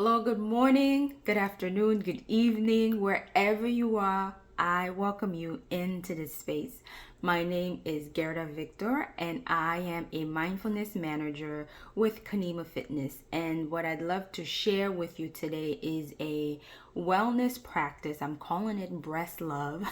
Hello, good morning, good afternoon, good evening, wherever you are. I welcome you into this space. My name is Guerda Victor, and I am a mindfulness manager with Kanima Fitness. And what I'd love to share with you today is a wellness practice. I'm calling it Breast Love.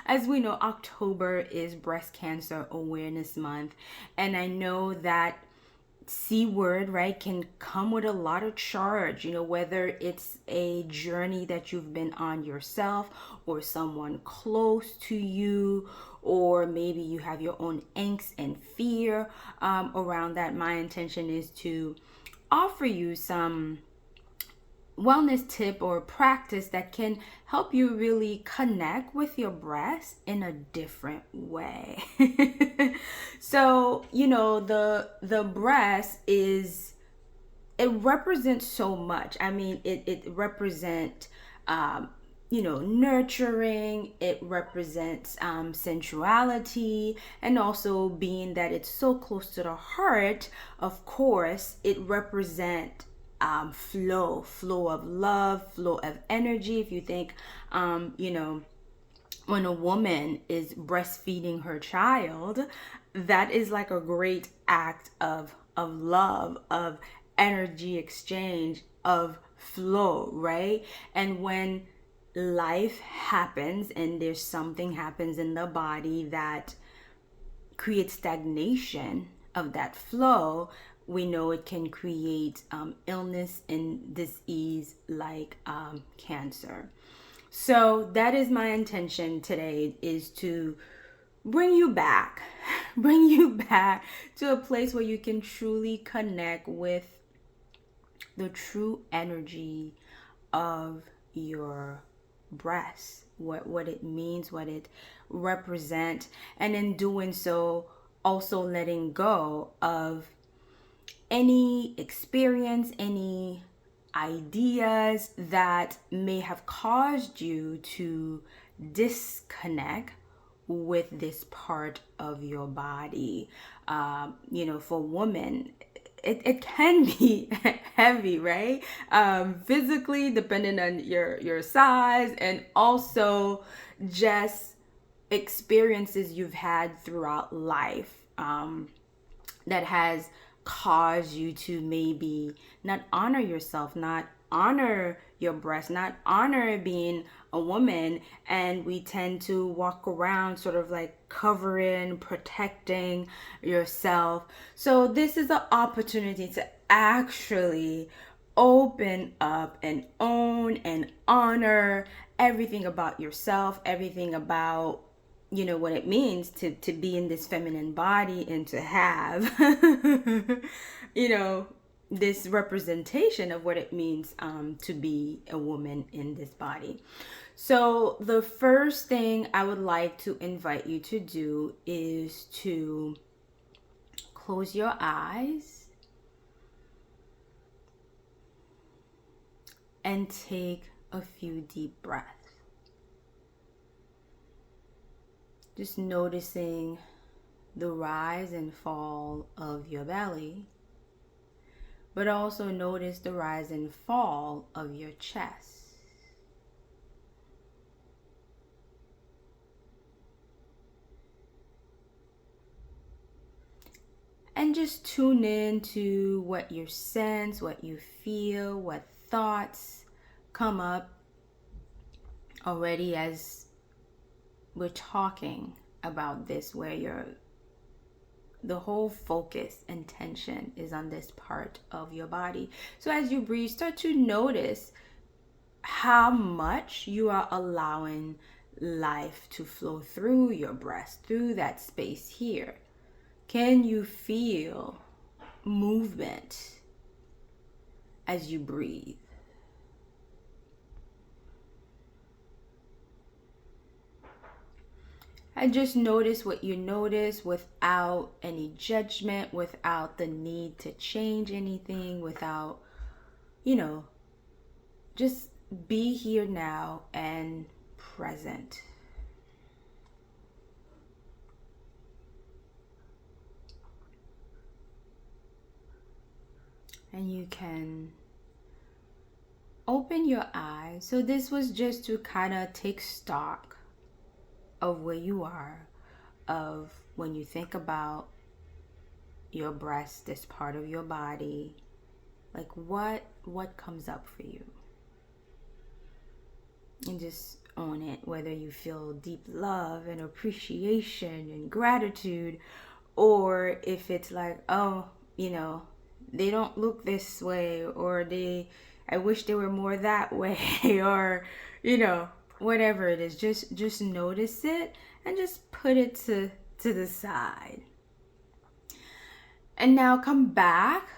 As we know, October is Breast Cancer Awareness Month, and I know that C word, right, can come with a lot of charge, whether it's a journey that you've been on yourself or someone close to you, or maybe you have your own angst and fear around that. My intention is to offer you some wellness tip or practice that can help you really connect with your breast in a different way. So, the breast it represents so much. I mean, it represents nurturing. It represents sensuality, and also being that it's so close to the heart. Of course, it represents flow of love, flow of energy. If you think, when a woman is breastfeeding her child, that is like a great act of love, of energy exchange, of flow, right? And when life happens and there's something happens in the body that creates stagnation of that flow, we know it can create illness and disease like cancer. So that is my intention today, is to bring you back, bring you back to a place where you can truly connect with the true energy of your breast, what it means, what it represents, and in doing so, also letting go of any experience, any ideas that may have caused you to disconnect with this part of your body. For women, it can be heavy, right? Physically, depending on your size, and also just experiences you've had throughout life that has caused you to maybe not honor yourself, not honor your breast, not honor being a woman. And we tend to walk around sort of like covering, protecting yourself. So this is an opportunity to actually open up and own and honor everything about yourself, everything about what it means to be in this feminine body, and to have this representation of what it means to be a woman in this body. So the first thing I would like to invite you to do is to close your eyes and take a few deep breaths. Just noticing the rise and fall of your belly, but also notice the rise and fall of your chest. And just tune in to what you sense, what you feel, what thoughts come up already as we're talking about this, where the whole focus and tension is on this part of your body. So as you breathe, start to notice how much you are allowing life to flow through your breast, through that space here. Can you feel movement as you breathe? And just notice what you notice without any judgment, without the need to change anything, without, just be here now and present. And you can open your eyes. So this was just to kind of take stock of where you are, of when you think about your breast, this part of your body, like what comes up for you. And just own it, whether you feel deep love and appreciation and gratitude, or if it's like, oh, they don't look this way, or I wish they were more that way, or whatever it is. Just notice it and just put it to the side. And now come back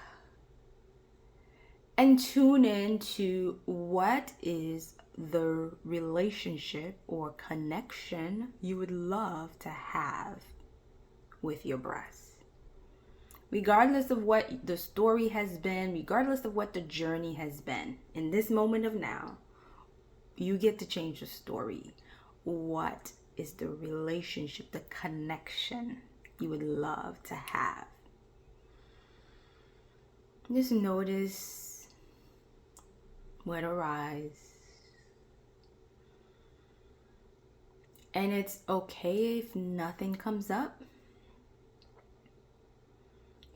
and tune in to what is the relationship or connection you would love to have with your breast. Regardless of what the story has been, regardless of what the journey has been, in this moment of now, you get to change the story. What is the relationship, the connection you would love to have? Just notice what arises. And it's okay if nothing comes up.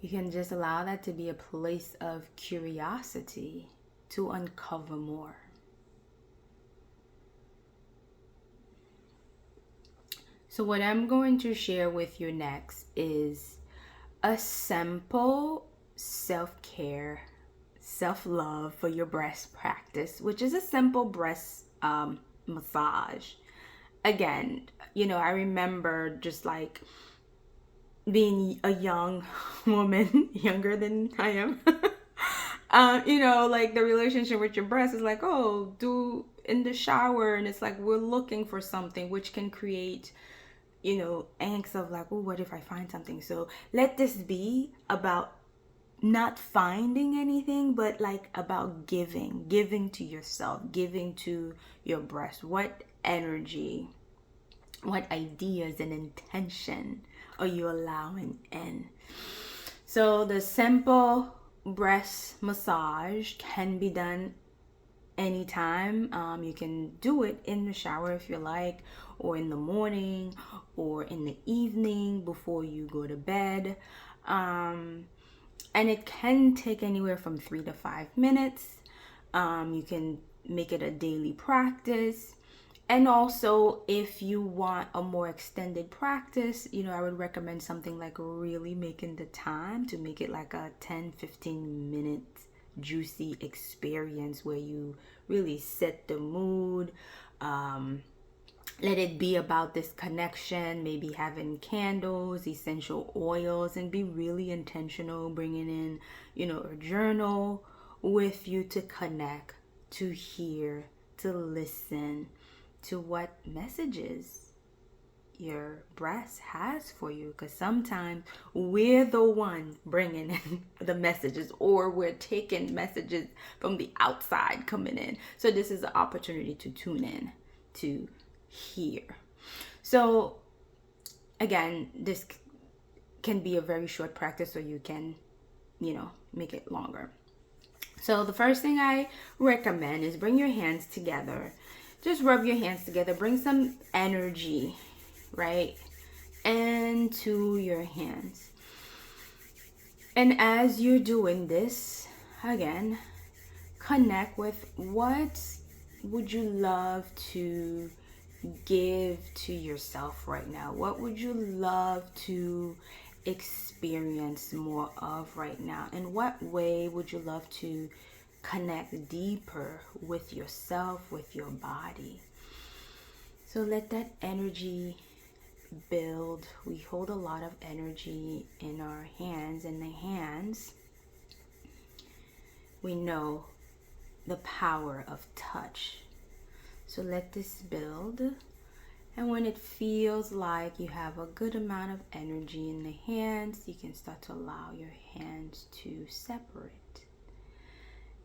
You can just allow that to be a place of curiosity to uncover more. So what I'm going to share with you next is a simple self-care, self-love for your breast practice, which is a simple breast massage. Again, I remember just like being a young woman, younger than I am, like the relationship with your breast is like, oh, do in the shower. And it's like, we're looking for something, which can create, angst of like, oh, what if I find something? So let this be about not finding anything, but like about giving to yourself, giving to your breast. What energy, what ideas and intention are you allowing in? So the simple breast massage can be done anytime. You can do it in the shower if you like, or in the morning, or in the evening before you go to bed. And it can take anywhere from 3 to 5 minutes. You can make it a daily practice. And also, if you want a more extended practice, I would recommend something like really making the time to make it like a 10-15 minute juicy experience where you really set the mood. Let it be about this connection, maybe having candles, essential oils, and be really intentional, bringing in, a journal with you to connect, to hear, to listen to what messages your breast has for you. Because sometimes we're the one bringing in the messages, or we're taking messages from the outside coming in. So this is an opportunity to tune in, to hear. So again, this can be a very short practice, or you can, make it longer. So the first thing I recommend is bring your hands together. Just rub your hands together. Bring some energy, right, into your hands. And as you're doing this, again, connect with what would you love to give to yourself right now? What would you love to experience more of right now? In what way would you love to connect deeper with yourself, with your body? So let that energy build. We hold a lot of energy in our hands, and the hands, we know the power of touch. So let this build. And when it feels like you have a good amount of energy in the hands, you can start to allow your hands to separate.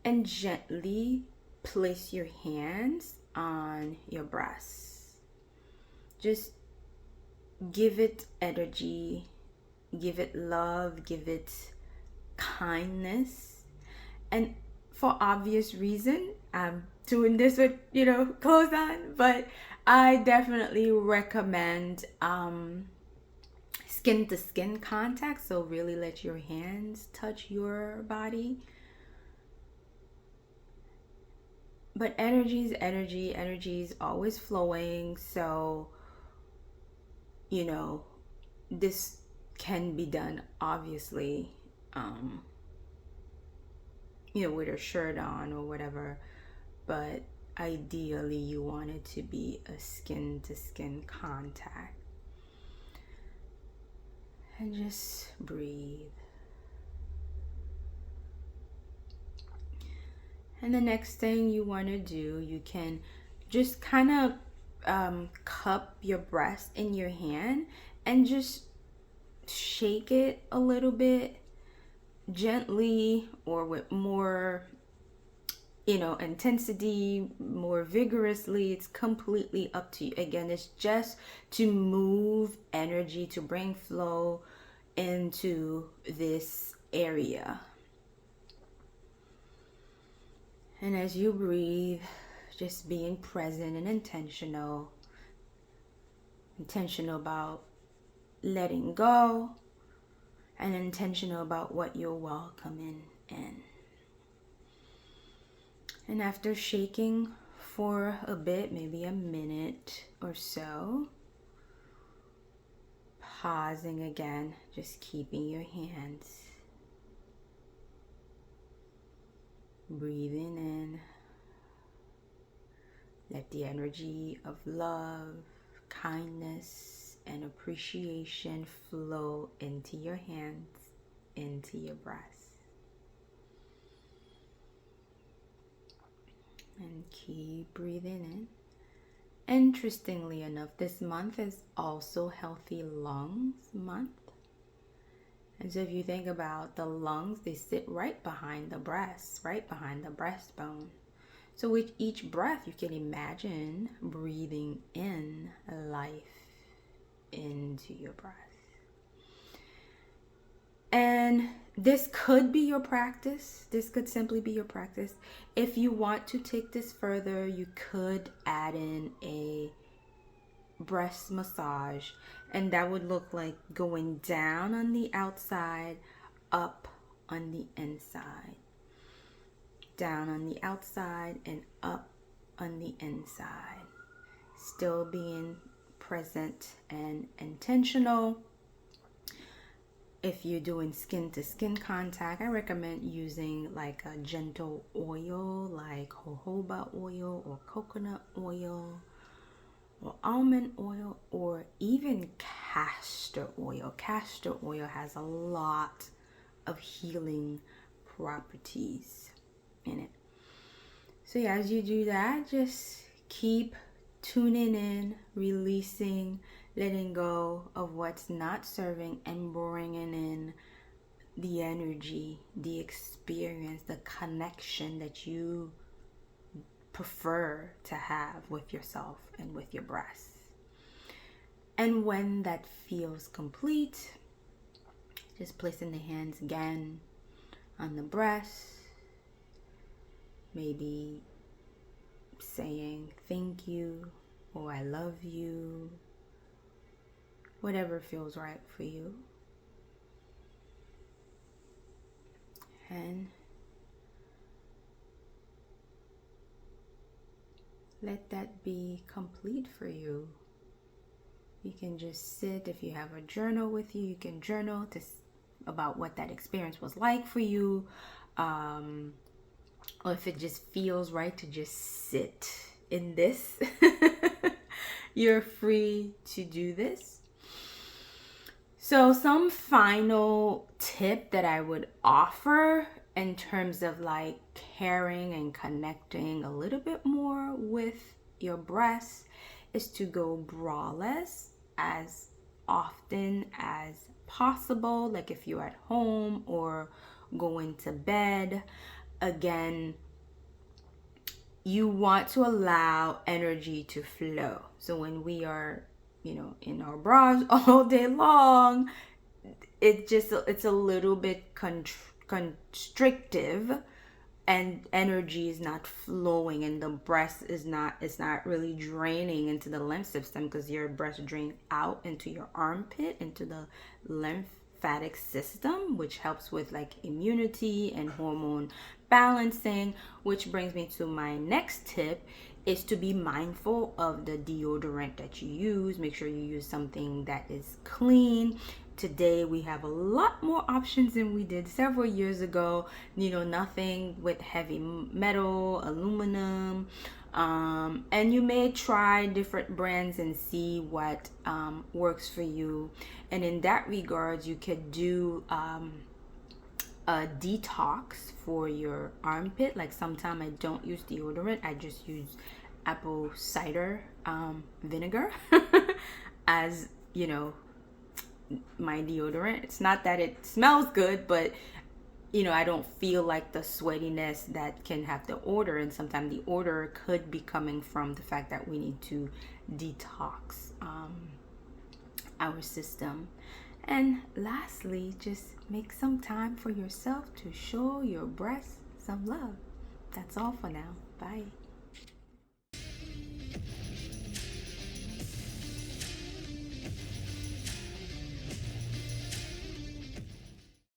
And gently place your hands on your breasts. Just give it energy, give it love, give it kindness. And for obvious reason, doing this with, clothes on. But I definitely recommend skin to skin contact. So really let your hands touch your body. But energy is energy. Energy is always flowing. So, this can be done, obviously, with a shirt on or whatever. But ideally, you want it to be a skin to skin contact. And just breathe. And the next thing you want to do, you can just kind of cup your breast in your hand and just shake it a little bit gently or with more intensity, more vigorously. It's completely up to you. Again, it's just to move energy, to bring flow into this area. And as you breathe, just being present and intentional about letting go, and intentional about what you're welcoming in. And after shaking for a bit, maybe a minute or so, pausing again, just keeping your hands, breathing in. Let the energy of love, kindness, and appreciation flow into your hands, into your breast. And keep breathing in. Interestingly enough, this month is also Healthy Lungs Month. And so if you think about the lungs, they sit right behind the breast, right behind the breastbone. So with each breath, you can imagine breathing in life into your breath. And this could be your practice. This could simply be your practice. If you want to take this further, you could add in a breast massage, and that would look like going down on the outside, up on the inside. Down on the outside and up on the inside. Still being present and intentional. If you're doing skin to skin contact, I recommend using like a gentle oil like jojoba oil or coconut oil or almond oil or even castor oil. Castor oil has a lot of healing properties in it. So yeah, as you do that, just keep tuning in, releasing, letting go of what's not serving, and bringing in the energy, the experience, the connection that you prefer to have with yourself and with your breath. And when that feels complete, just placing the hands again on the breast, maybe saying thank you or I love you, whatever feels right for you. And let that be complete for you. You can just sit. If you have a journal with you, you can journal about what that experience was like for you. Or if it just feels right to just sit in this, you're free to do this. So some final tip that I would offer in terms of like caring and connecting a little bit more with your breasts is to go braless as often as possible. Like if you're at home or going to bed, again, you want to allow energy to flow. So when we are, in our bras all day long, it's a little bit constrictive and energy is not flowing, and the breast is not, it's not really draining into the lymph system, because your breast drain out into your armpit, into the lymphatic system, which helps with like immunity and hormone balancing. Which brings me to my next tip, is to be mindful of the deodorant that you use. Make sure you use something that is clean. Today we have a lot more options than we did several years ago. Nothing with heavy metal, aluminum, and you may try different brands and see what works for you. And in that regard, you could do a detox for your armpit. Like sometimes I don't use deodorant, I just use apple cider vinegar as my deodorant. It's not that it smells good, but I don't feel like the sweatiness that can have the odor, and sometimes the odor could be coming from the fact that we need to detox our system. And lastly, just make some time for yourself to show your breasts some love. That's all for now. Bye.